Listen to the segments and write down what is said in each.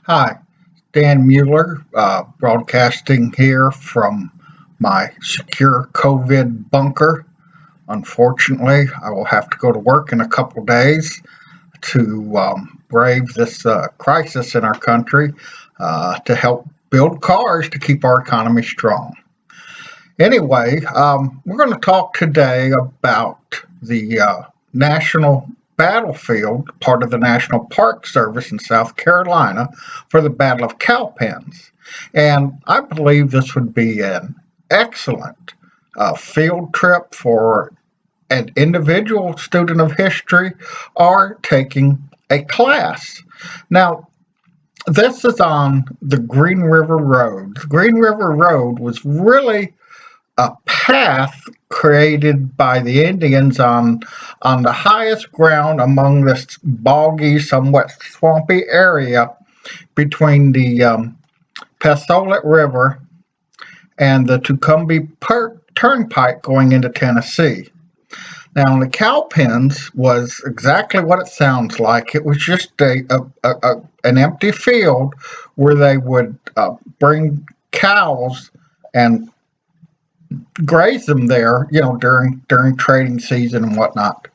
Hi, Dan Mueller, broadcasting here from my secure COVID bunker. Unfortunately, I will have to go to work in a couple days to brave this crisis in our country to help build cars to keep our economy strong. Anyway, we're going to talk today about the National Battlefield, part of the National Park Service in South Carolina, for the Battle of Cowpens. And I believe this would be an excellent field trip for an individual student of history or taking a class. Now, this is on the Green River Road. The Green River Road was really a path created by the Indians on the highest ground among this boggy, somewhat swampy area between the Pasolet River and the Turnpike going into Tennessee. Now, the Cowpens was exactly what it sounds like. It was just an empty field where they would bring cows and graze them there, during trading season and whatnot.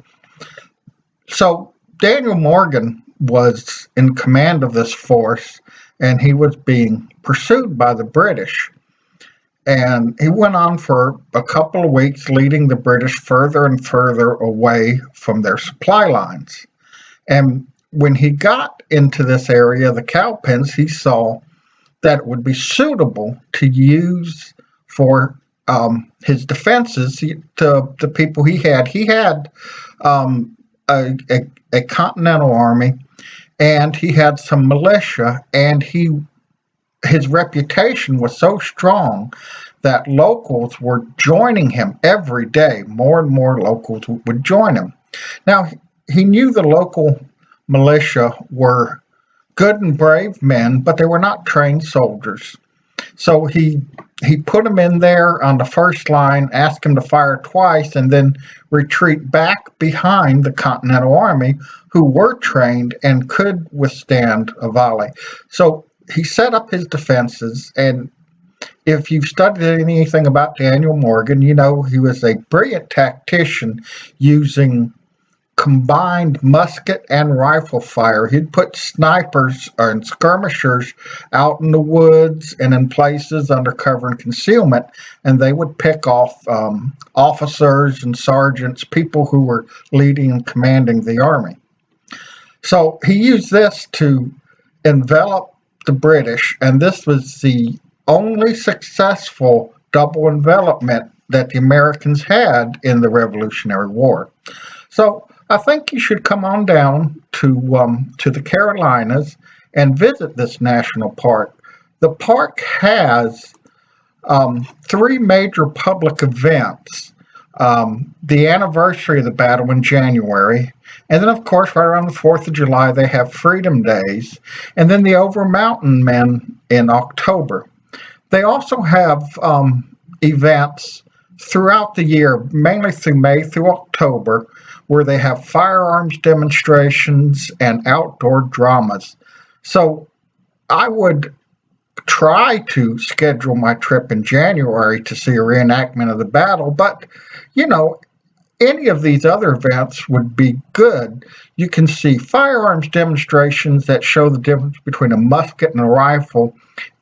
So Daniel Morgan was in command of this force, and he was being pursued by the British. And he went on for a couple of weeks, leading the British further and further away from their supply lines. And when he got into this area, the Cowpens, he saw that it would be suitable to use for his defenses to the people he had. He had a continental army, and he had some militia, and his reputation was so strong that locals were joining him every day. More and more locals would join him. Now, he knew the local militia were good and brave men, but they were not trained soldiers. So he put them in there on the first line, asked them to fire twice, and then retreat back behind the Continental Army, who were trained and could withstand a volley. So he set up his defenses, and if you've studied anything about Daniel Morgan, you know he was a brilliant tactician using combined musket and rifle fire. He'd put snipers and skirmishers out in the woods and in places under cover and concealment, and they would pick off officers and sergeants, people who were leading and commanding the army. So he used this to envelop the British, and this was the only successful double envelopment that the Americans had in the Revolutionary War. So I think you should come on down to the Carolinas and visit this national park. The park has three major public events. The anniversary of the battle in January, and then, of course, right around the 4th of July, they have Freedom Days, and then the Over Mountain Men in October. They also have events throughout the year, mainly through May through October, where they have firearms demonstrations and outdoor dramas. So I would try to schedule my trip in January to see a reenactment of the battle, but any of these other events would be good. You can see firearms demonstrations that show the difference between a musket and a rifle,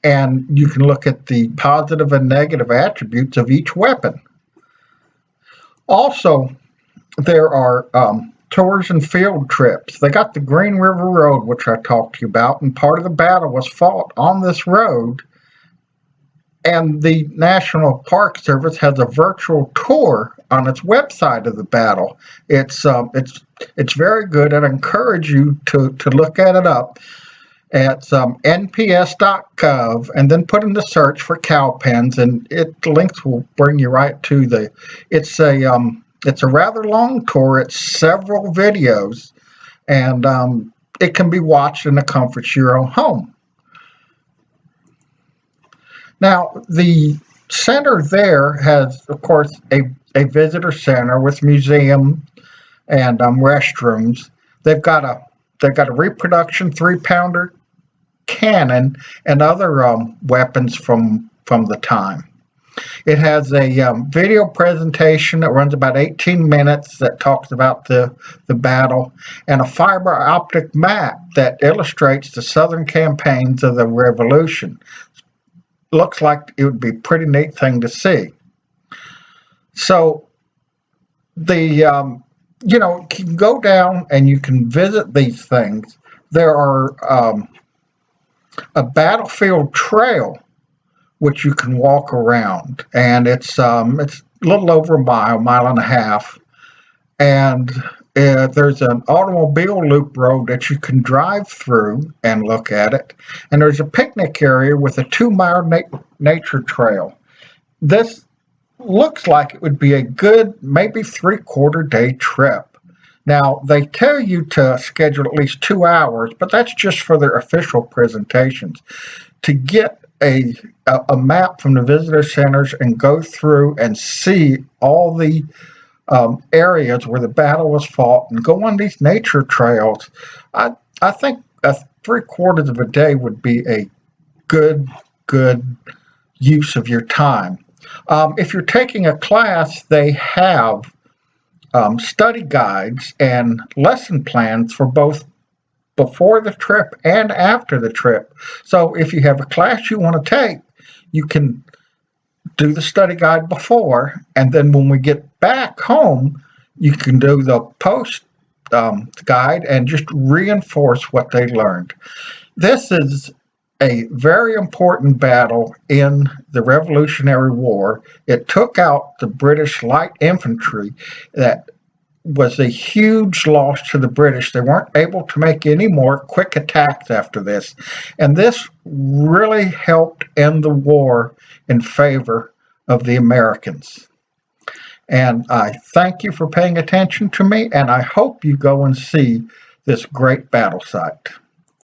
and you can look at the positive and negative attributes of each weapon. Also, there are tours and field trips. They got the Green River Road, which I talked to you about, and part of the battle was fought on this road. And the National Park Service has a virtual tour on its website of the battle. It's very good. I'd encourage you to look at it up. It's nps.gov, and then put in the search for Cowpens, and the links will bring you right to the. It's a rather long tour. It's several videos, and it can be watched in the comfort of your own home. Now, the center there has, of course, a visitor center with museum and restrooms. They've got a reproduction 3-pounder cannon and other weapons from the time. It has a video presentation that runs about 18 minutes that talks about the battle, and a fiber optic map that illustrates the southern campaigns of the Revolution. Looks like it would be a pretty neat thing to see. So you can go down and you can visit these things. There are a battlefield trail which you can walk around, and it's a little over a mile and a half, and there's an automobile loop road that you can drive through and look at it, and there's a picnic area with a 2-mile nature trail. This looks like it would be a good, maybe 3/4 day trip. Now, they tell you to schedule at least 2 hours, but that's just for their official presentations. To get a map from the visitor centers and go through and see all the areas where the battle was fought and go on these nature trails, I think 3/4 of a day would be a good use of your time. If you're taking a class, they have study guides and lesson plans for both before the trip and after the trip. So if you have a class you want to take, you can do the study guide before, and then when we get back home, you can do the post guide and just reinforce what they learned. This is a very important battle in the Revolutionary War. It took out the British light infantry. That was a huge loss to the British. They weren't able to make any more quick attacks after this. And this really helped end the war in favor of the Americans. And I thank you for paying attention to me, and I hope you go and see this great battle site.